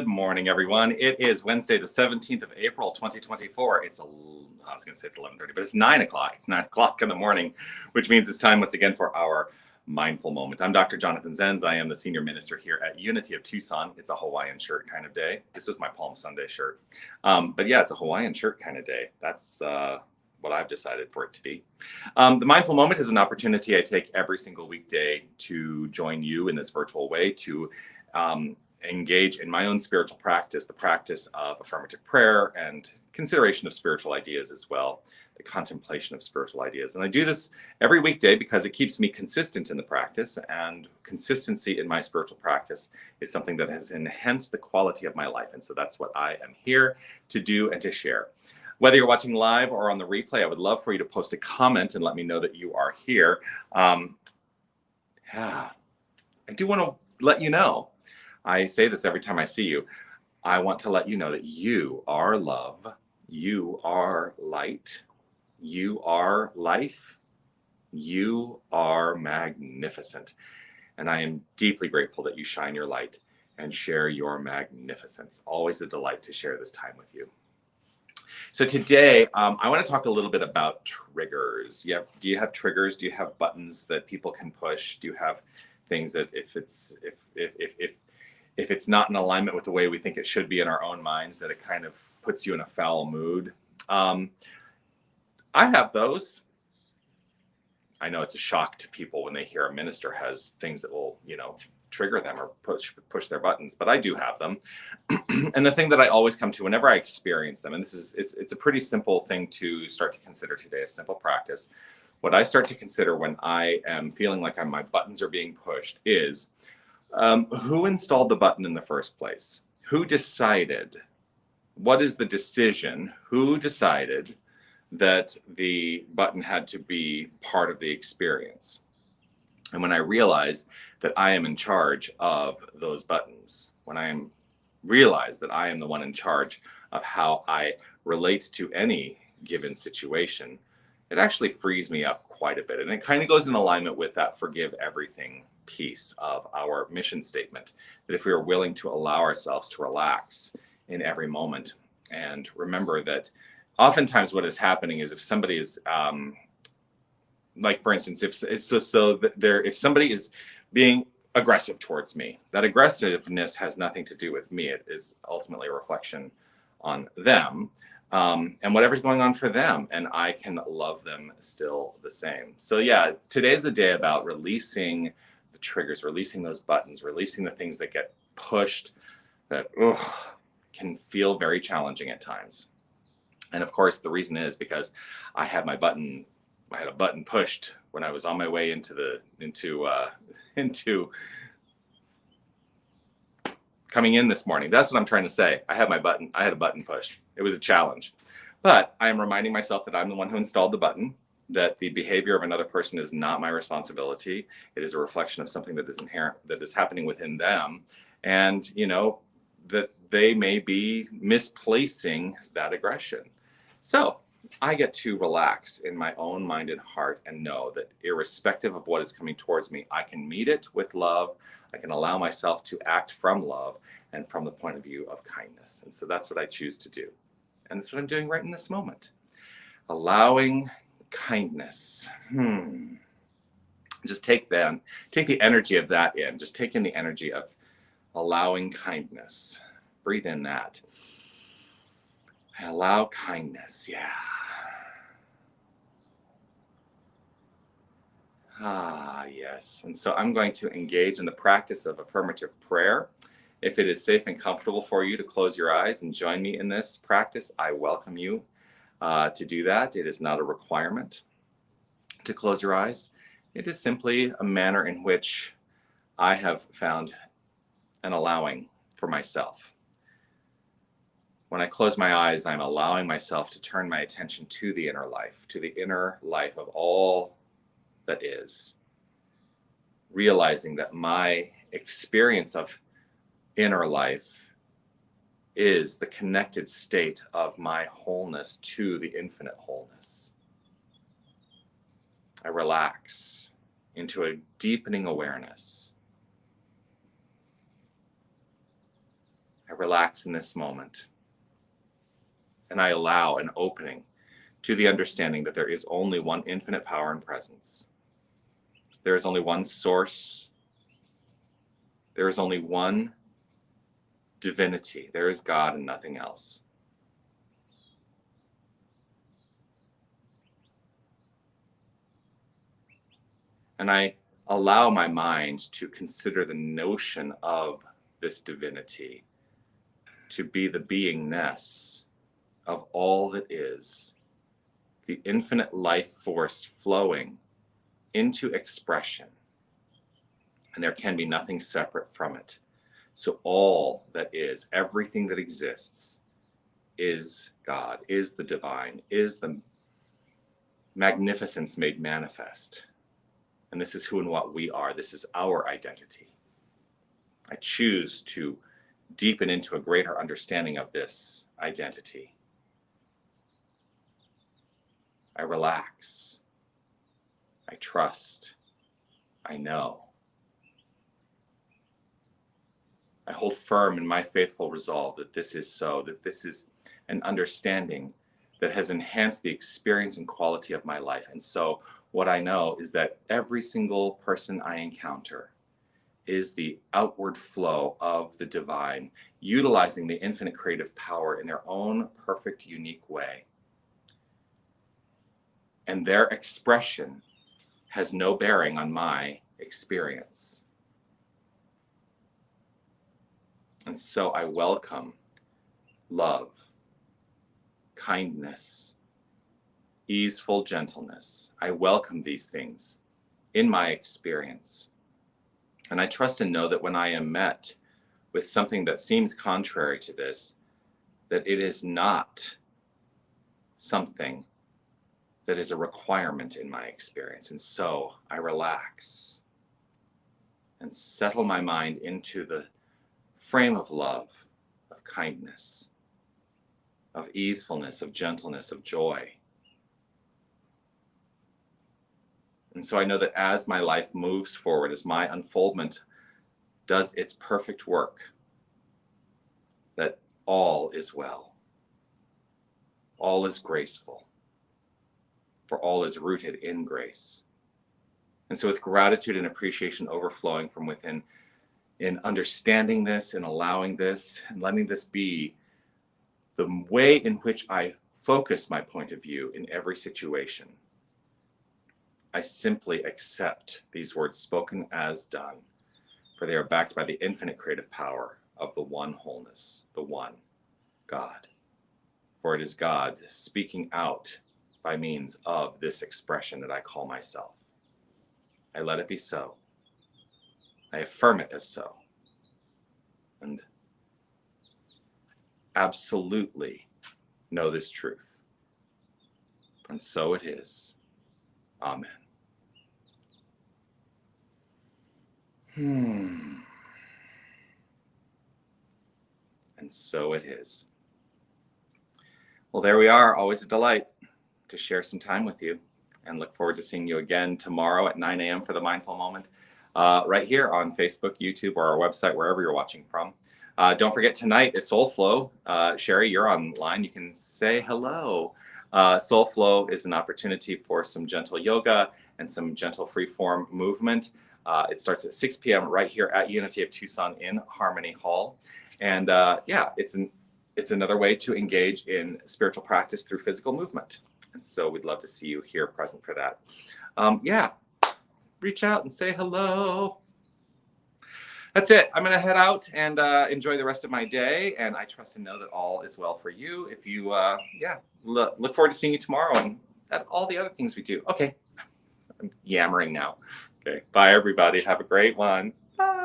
Good morning, everyone. It is Wednesday, the 17th of April, 2024. I was going to say it's 11:30, but it's 9 o'clock. It's 9 o'clock in the morning, which means it's time once again for our mindful moment. I'm Dr. Jonathan Zenz. I am the senior minister here at Unity of Tucson. It's a Hawaiian shirt kind of day. This was my Palm Sunday shirt. But yeah, it's a Hawaiian shirt kind of day. That's what I've decided for it to be. The mindful moment is an opportunity I take every single weekday to join you in this virtual way to engage in my own spiritual practice, the practice of affirmative prayer and consideration of spiritual ideas as well, the contemplation of spiritual ideas. And I do this every weekday because it keeps me consistent in the practice, and consistency in my spiritual practice is something that has enhanced the quality of my life. And so that's what I am here to do and to share. Whether you're watching live or on the replay, I would love for you to post a comment and let me know that you are here. I do want to let you know, I say this every time I see you, I want to let you know that you are love, you are light, you are life, you are magnificent. And I am deeply grateful that you shine your light and share your magnificence. Always a delight to share this time with you. So today, I want to talk a little bit about triggers. Do you have triggers? Do you have buttons that people can push? Do you have things that if it's not in alignment with the way we think it should be in our own minds, that it kind of puts you in a foul mood? I have those. I know it's a shock to people when they hear a minister has things that will, trigger them or push their buttons, but I do have them. And the thing that I always come to whenever I experience them, and it's a pretty simple thing to start to consider today, a simple practice. What I start to consider when I am feeling like my buttons are being pushed is, who installed the button in the first place? Who decided? What is the decision? Who decided that the button had to be part of the experience? And when I realize that I am in charge of those buttons, when I realize that I am the one in charge of how I relate to any given situation, it actually frees me up quite a bit. And it kind of goes in alignment with that forgive everything piece of our mission statement, that if we are willing to allow ourselves to relax in every moment and remember that oftentimes what is happening is if somebody is like, for instance, if somebody is being aggressive towards me, that aggressiveness has nothing to do with me. It is ultimately a reflection on them and whatever's going on for them, and I can love them still the same. So yeah, today's a day about releasing the triggers, releasing those buttons, releasing the things that get pushed that can feel very challenging at times. And of course, the reason is because I had a button pushed when I was on my way into coming in this morning. That's what I'm trying to say. I had a button pushed. It was a challenge. But I am reminding myself that I'm the one who installed the button, that the behavior of another person is not my responsibility. It is a reflection of something that is inherent, that is happening within them. And, that they may be misplacing that aggression. So I get to relax in my own mind and heart and know that irrespective of what is coming towards me, I can meet it with love. I can allow myself to act from love and from the point of view of kindness. And so that's what I choose to do. And that's what I'm doing right in this moment. Allowing kindness. Just take the energy of that in. Just take in the energy of allowing kindness. Breathe in that. I allow kindness. Yeah. Yes. And so I'm going to engage in the practice of affirmative prayer. If it is safe and comfortable for you to close your eyes and join me in this practice, I welcome you to do that. It is not a requirement to close your eyes. It is simply a manner in which I have found an allowing for myself. When I close my eyes, I'm allowing myself to turn my attention to the inner life of all that is, realizing that my experience of inner life is the connected state of my wholeness to the infinite wholeness. I relax into a deepening awareness. I relax in this moment. And I allow an opening to the understanding that there is only one infinite power and presence. There is only one source. There is only one divinity. There is God and nothing else. And I allow my mind to consider the notion of this divinity to be the beingness of all that is, the infinite life force flowing into expression. And there can be nothing separate from it. So all that is, everything that exists, is God, is the divine, is the magnificence made manifest. And this is who and what we are. This is our identity. I choose to deepen into a greater understanding of this identity. I relax. I trust. I know. I hold firm in my faithful resolve that this is so, that this is an understanding that has enhanced the experience and quality of my life. And so what I know is that every single person I encounter is the outward flow of the divine, utilizing the infinite creative power in their own perfect, unique way. And their expression has no bearing on my experience. And so I welcome love, kindness, easeful gentleness. I welcome these things in my experience. And I trust and know that when I am met with something that seems contrary to this, that it is not something that is a requirement in my experience. And so I relax and settle my mind into the frame of love, of kindness, of easefulness, of gentleness, of joy. And so I know that as my life moves forward, as my unfoldment does its perfect work, that all is well, all is graceful, for all is rooted in grace. And so with gratitude and appreciation overflowing from within, in understanding this and allowing this and letting this be the way in which I focus my point of view in every situation, I simply accept these words spoken as done, for they are backed by the infinite creative power of the one wholeness, the one God. For it is God speaking out by means of this expression that I call myself. I let it be so. I affirm it as so. And absolutely know this truth. And so it is. Amen. And so it is. Well, there we are. Always a delight to share some time with you, and look forward to seeing you again tomorrow at 9 a.m. for the Mindful Moment, right here on Facebook, YouTube, or our website, wherever you're watching from. Don't forget, tonight is Soul Flow. Sherry, you're online. You can say hello. Soul Flow is an opportunity for some gentle yoga and some gentle freeform movement. It starts at 6 p.m. right here at Unity of Tucson in Harmony Hall. And yeah, it's another way to engage in spiritual practice through physical movement. And so we'd love to see you here present for that. Yeah, reach out and say hello. That's it. I'm going to head out and enjoy the rest of my day. And I trust and know that all is well for you. If you, yeah, look forward to seeing you tomorrow and at all the other things we do. Okay. I'm yammering now. Okay. Bye, everybody. Have a great one. Bye.